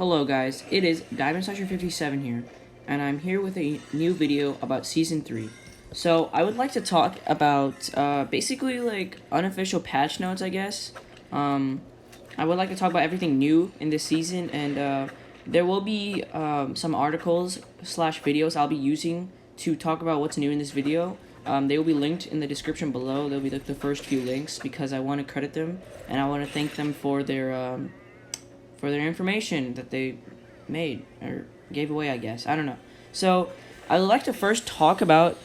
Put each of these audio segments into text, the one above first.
Hello guys, it is Diamond57 here, and I'm here with a new video about Season 3. So, I would like to talk about, basically, like, unofficial patch notes, I guess. I would like to talk about everything new in this season, and, there will be, some articles / videos I'll be using to talk about what's new in this video. They will be linked in the description below. They'll be, like, the first few links, because I want to credit them, and I want to thank them for their information that they made, or gave away, I guess. I don't know. So, I would like to first talk about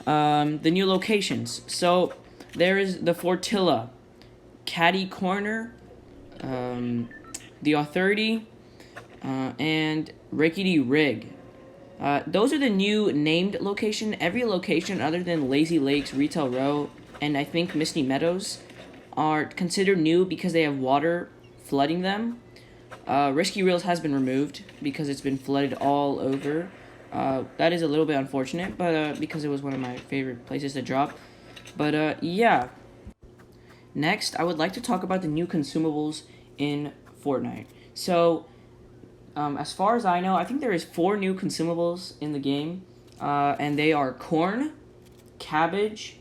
the new locations. So, there is the Fortilla, Caddy Corner, the Authority, and Rickety Rig. Those are the new named location. Every location other than Lazy Lakes, Retail Row, and I think Misty Meadows are considered new because they have water flooding them. Risky Reels has been removed because it's been flooded all over. That is a little bit unfortunate, but because it was one of my favorite places to drop. But yeah. Next, I would like to talk about the new consumables in Fortnite. So, as far as I know, I think there is 4 new consumables in the game, and they are corn, cabbage,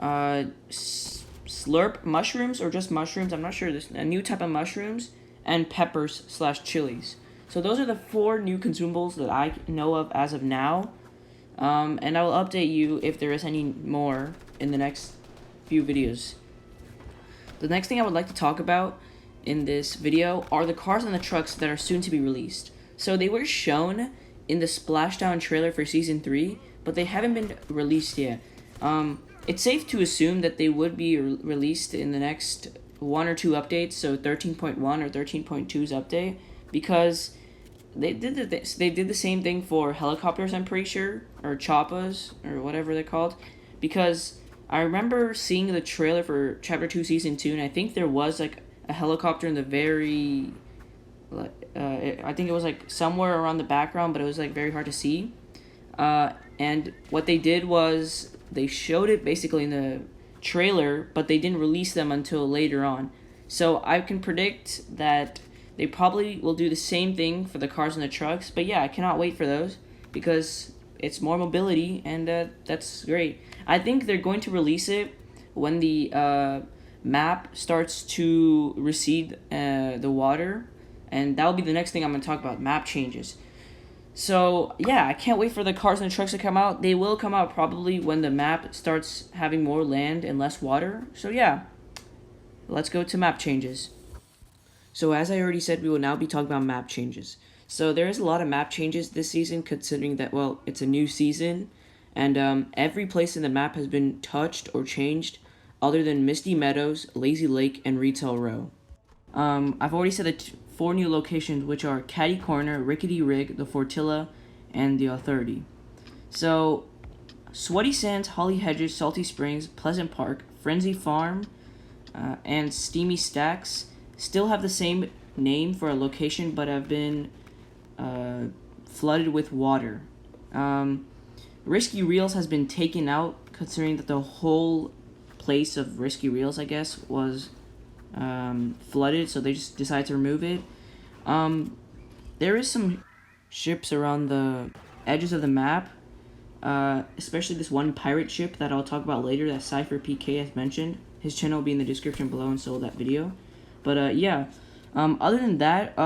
slurp mushrooms, or just mushrooms, I'm not sure, there's a new type of mushrooms, and peppers / chilies. So those are the 4 new consumables that I know of as of now, and I will update you if there is any more in the next few videos. The next thing I would like to talk about in this video are the cars and the trucks that are soon to be released. So they were shown in the Splashdown trailer for Season 3, but they haven't been released yet. It's safe to assume that they would be released in the next 1 or 2 updates, so 13.1 or 13.2's update, because they did the same thing for helicopters, I'm pretty sure, or choppas, or whatever they're called, because I remember seeing the trailer for Chapter 2 Season 2, and I think there was, like, a helicopter in the very, I think it was, like, somewhere around the background, but it was, like, very hard to see, and what they did was, they showed it basically in the trailer, but they didn't release them until later on. So I can predict that they probably will do the same thing for the cars and the trucks. But yeah, I cannot wait for those because it's more mobility, and that's great. I think they're going to release it when the map starts to recede the water, and that'll be the next thing I'm going to talk about, map changes. So, yeah, I can't wait for the cars and the trucks to come out. They will come out probably when the map starts having more land and less water. So, yeah, let's go to map changes. So, as I already said, we will now be talking about map changes. So, there is a lot of map changes this season, considering that, well, it's a new season, and every place in the map has been touched or changed other than Misty Meadows, Lazy Lake, and Retail Row. I've already said the 4 new locations, which are Caddy Corner, Rickety Rig, the Fortilla, and the Authority. So, Sweaty Sands, Holly Hedges, Salty Springs, Pleasant Park, Frenzy Farm, and Steamy Stacks still have the same name for a location, but have been flooded with water. Risky Reels has been taken out, considering that the whole place of Risky Reels, I guess, was flooded, so they just decided to remove it. There is some ships around the edges of the map, especially this one pirate ship that I'll talk about later that SypherPK has mentioned. His channel will be in the description below, and so will that video. But yeah, other than that,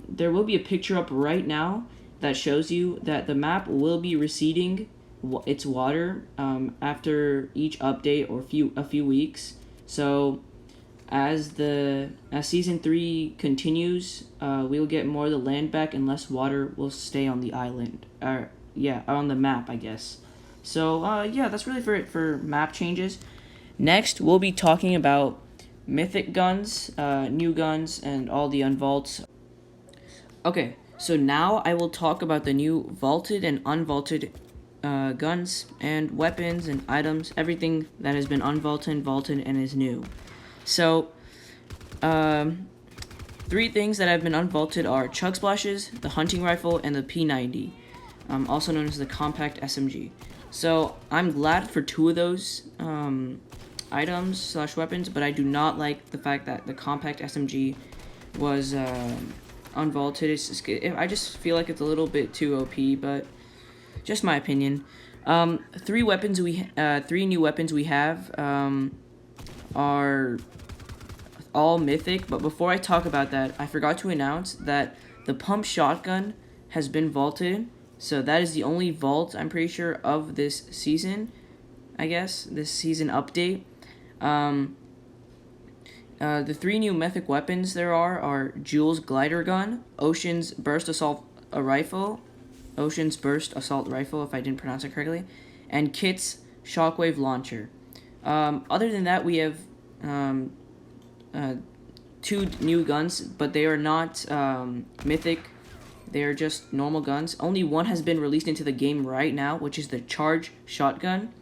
there will be a picture up right now that shows you that the map will be receding its water after each update or a few weeks. So as Season 3 continues, we'll get more of the land back and less water will stay on the island. On the map, I guess. So, yeah, that's really for map changes. Next, we'll be talking about Mythic guns, new guns, and all the unvaults. Okay, so now I will talk about the new vaulted and unvaulted guns and weapons and items, everything that has been unvaulted, vaulted, and is new. So, 3 things that have been unvaulted are Chug Splashes, the hunting rifle, and the P90, also known as the compact SMG. So, I'm glad for 2 of those items / weapons, but I do not like the fact that the compact SMG was unvaulted. I just feel like it's a little bit too OP, but just my opinion. Three new weapons we have are all mythic, but before I talk about that, I forgot to announce that the pump shotgun has been vaulted. So that is the only vault, I'm pretty sure, of this season, I guess, this season update. The three new mythic weapons there are Jules Glider Gun, Ocean's Burst Assault Rifle, if I didn't pronounce it correctly, and Kit's Shockwave Launcher. Other than that, we have two new guns, but they are not mythic. They are just normal guns. Only one has been released into the game right now, which is the Charge Shotgun.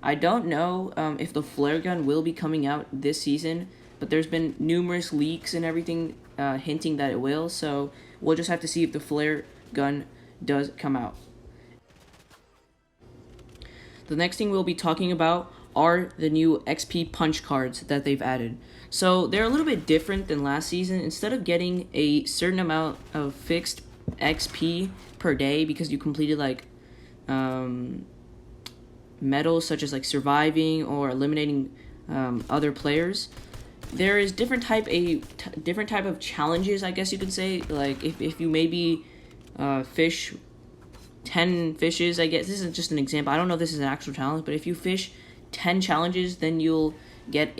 I don't know if the Flare Gun will be coming out this season, but there's been numerous leaks and everything hinting that it will, so we'll just have to see if the Flare Gun does come out. The next thing we'll be talking about are the new XP punch cards that they've added. So they're a little bit different than last season. Instead of getting a certain amount of fixed XP per day because you completed like medals such as like surviving or eliminating other players, there is different type of challenges, I guess you could say. Like if you maybe fish 10 fishes, I guess this is just an example. I don't know if this is an actual challenge, but if you fish 10 challenges, then you'll get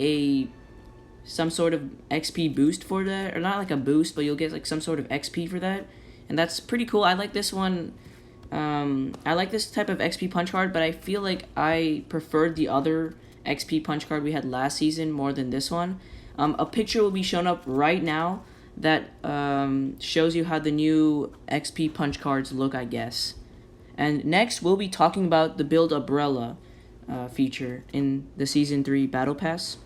some sort of XP boost for that, or not like a boost, but you'll get like some sort of XP for that, and that's pretty cool. I like this one. I like this type of XP punch card, but I feel like I preferred the other XP punch card we had last season more than this one. A picture will be shown up right now that shows you how the new XP punch cards look, I guess. And next, we'll be talking about the Build Umbrella feature in the Season 3 Battle Pass.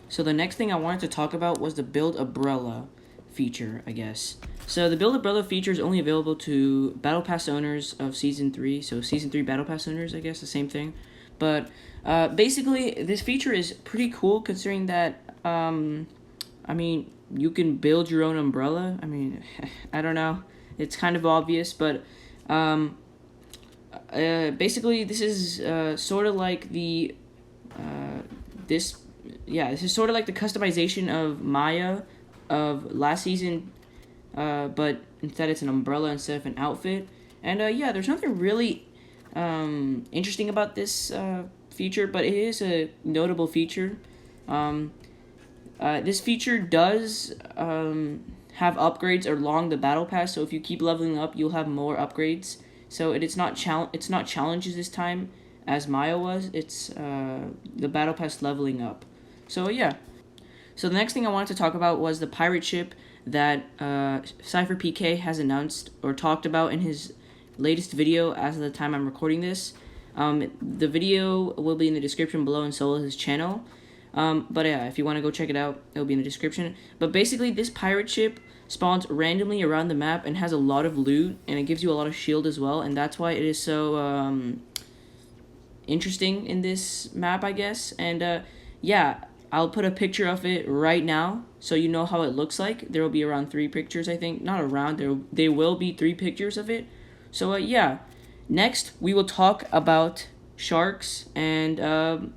So the next thing I wanted to talk about was the Build Umbrella feature, I guess. So the Build Umbrella feature is only available to Battle Pass owners of Season 3. So Season 3 Battle Pass owners, I guess, the same thing. But basically, this feature is pretty cool considering that, I mean, you can build your own umbrella. I mean, I don't know. It's kind of obvious, but basically, this is sort of like the this is sort of like the customization of Maya of last season, but instead it's an umbrella instead of an outfit. And yeah, there's nothing really interesting about this feature, but it is a notable feature. This feature does have upgrades along the battle pass, so if you keep leveling up, you'll have more upgrades. So it's not challenges this time as Maya was. It's the battle pass leveling up. So yeah. So the next thing I wanted to talk about was the pirate ship that SypherPK has announced or talked about in his latest video as of the time I'm recording this. The video will be in the description below and so will his channel. But yeah, if you want to go check it out, it'll be in the description. But basically, this pirate ship spawns randomly around the map and has a lot of loot, and it gives you a lot of shield as well, and that's why it is so interesting in this map, I guess. And yeah, I'll put a picture of it right now so you know how it looks like. There will be around 3 pictures, I think. Not around, there will be 3 pictures of it. So yeah, next we will talk about sharks and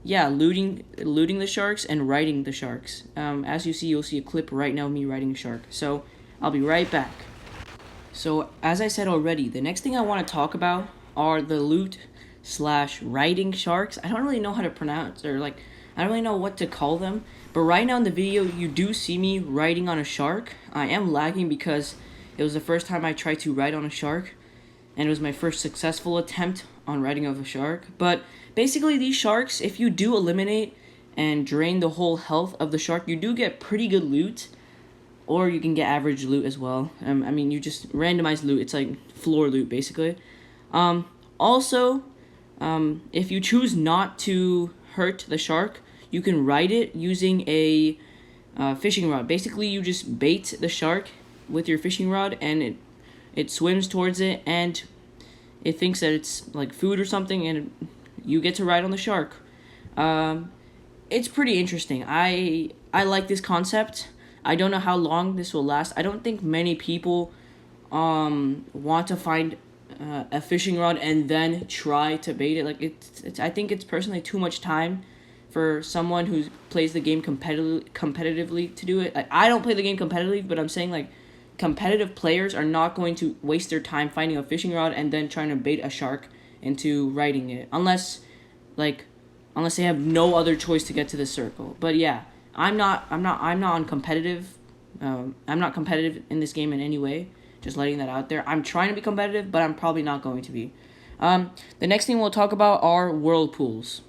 yeah, looting the sharks and riding the sharks. As you see, you'll see a clip right now of me riding a shark. So I'll be right back. So as I said already, the next thing I want to talk about are the loot/riding sharks. I don't really know how to pronounce, or like, I don't really know what to call them. But right now in the video, you do see me riding on a shark. I am lagging because it was the first time I tried to ride on a shark, and it was my first successful attempt on riding of a shark. But basically, these sharks, if you do eliminate and drain the whole health of the shark, you do get pretty good loot, or you can get average loot as well. I mean, you just randomize loot. It's like floor loot, basically. Also, if you choose not to hurt the shark, you can ride it using a fishing rod. Basically, you just bait the shark with your fishing rod, and it swims towards it, and it thinks that it's like food or something, and you get to ride on the shark. It's pretty interesting. I like this concept. I don't know how long this will last. I don't think many people want to find a fishing rod and then try to bait it. Like it's I think it's personally too much time for someone who plays the game competitively to do it. Like, I don't play the game competitively, but I'm saying like competitive players are not going to waste their time finding a fishing rod and then trying to bait a shark into riding it, unless they have no other choice to get to the circle. But yeah, I'm not on competitive. I'm not competitive in this game in any way. Just letting that out there. I'm trying to be competitive, but I'm probably not going to be. The next thing we'll talk about are whirlpools.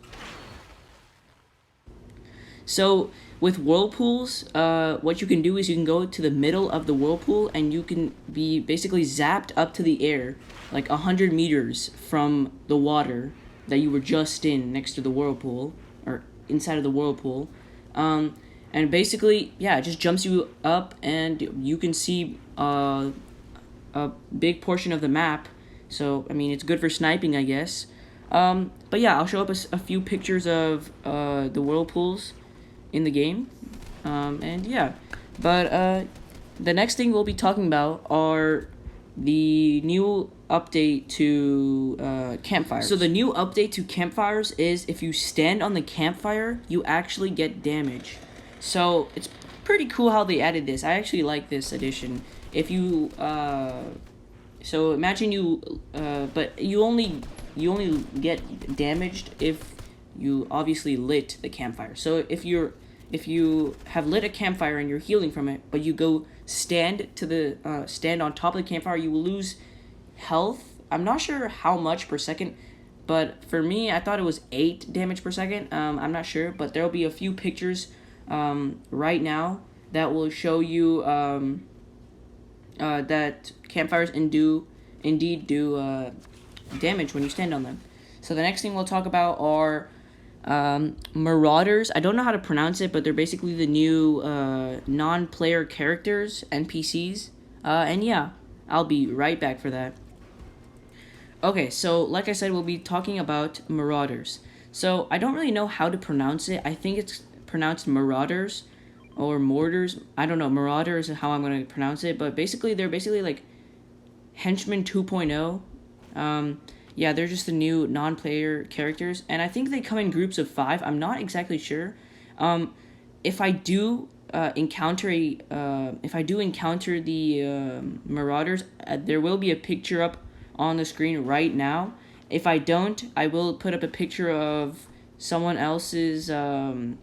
So with whirlpools, what you can do is you can go to the middle of the whirlpool and you can be basically zapped up to the air, like 100 meters from the water that you were just in next to the whirlpool, or inside of the whirlpool. And basically, yeah, it just jumps you up and you can see a big portion of the map. So, I mean, it's good for sniping, I guess. But yeah, I'll show up a few pictures of the whirlpools in the game. And yeah, but the next thing we'll be talking about are the new update to campfires. So the new update to campfires is if you stand on the campfire, you actually get damage. So it's pretty cool how they added this. I actually like this addition. If you so imagine you but you only get damaged if you obviously lit the campfire. So if you have lit a campfire and you're healing from it, but you go stand on top of the campfire, you will lose health. I'm not sure how much per second, but for me, I thought it was 8 damage per second. I'm not sure, but there will be a few pictures right now that will show you that campfires indeed do damage when you stand on them. So the next thing we'll talk about are Marauders. I don't know how to pronounce it, but they're basically the new non-player characters, NPCs. And yeah, I'll be right back for that. Okay, so like I said, we'll be talking about Marauders. So I don't really know how to pronounce it. I think it's pronounced Marauders or Mortars. I don't know. Marauders is how I'm going to pronounce it. But basically, they're basically like Henchmen 2.0. Yeah, they're just the new non-player characters, and I think they come in groups of 5. I'm not exactly sure. If I do encounter the Marauders, there will be a picture up on the screen right now. If I don't, I will put up a picture of someone else's like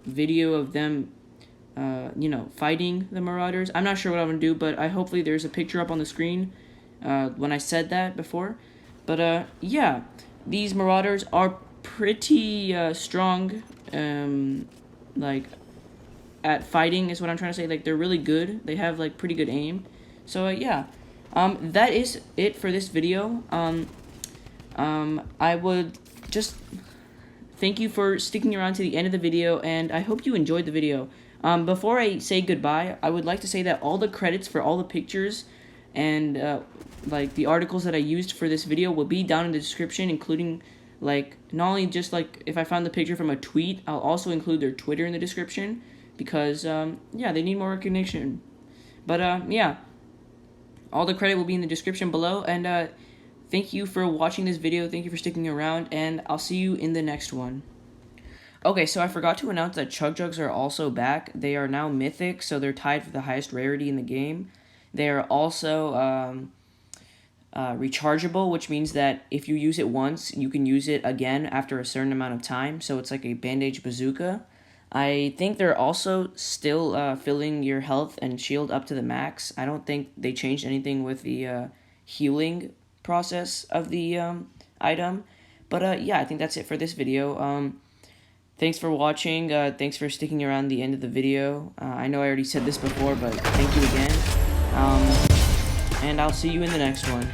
video of them fighting the Marauders. I'm not sure what I'm gonna do, but hopefully there's a picture up on the screen when I said that before. But yeah, these Marauders are pretty strong, like at fighting is what I'm trying to say. Like, they're really good. They have like pretty good aim. So yeah, that is it for this video. I would just thank you for sticking around to the end of the video, and I hope you enjoyed the video. Before I say goodbye, I would like to say that all the credits for all the pictures and like the articles that I used for this video will be down in the description, including like not only just like if I found the picture from a tweet, I'll also include their Twitter in the description because yeah, they need more recognition. But yeah, all the credit will be in the description below, and thank you for watching this video, thank you for sticking around, and I'll see you in the next one. Okay, so I forgot to announce that Chug Jugs are also back. They are now Mythic, so they're tied for the highest rarity in the game. They are also rechargeable, which means that if you use it once, you can use it again after a certain amount of time, so it's like a bandage bazooka. I think they're also still filling your health and shield up to the max. I don't think they changed anything with the healing process of the item. But yeah, I think that's it for this video. Thanks for watching. Thanks for sticking around the end of the video. I know I already said this before, but thank you again. And I'll see you in the next one.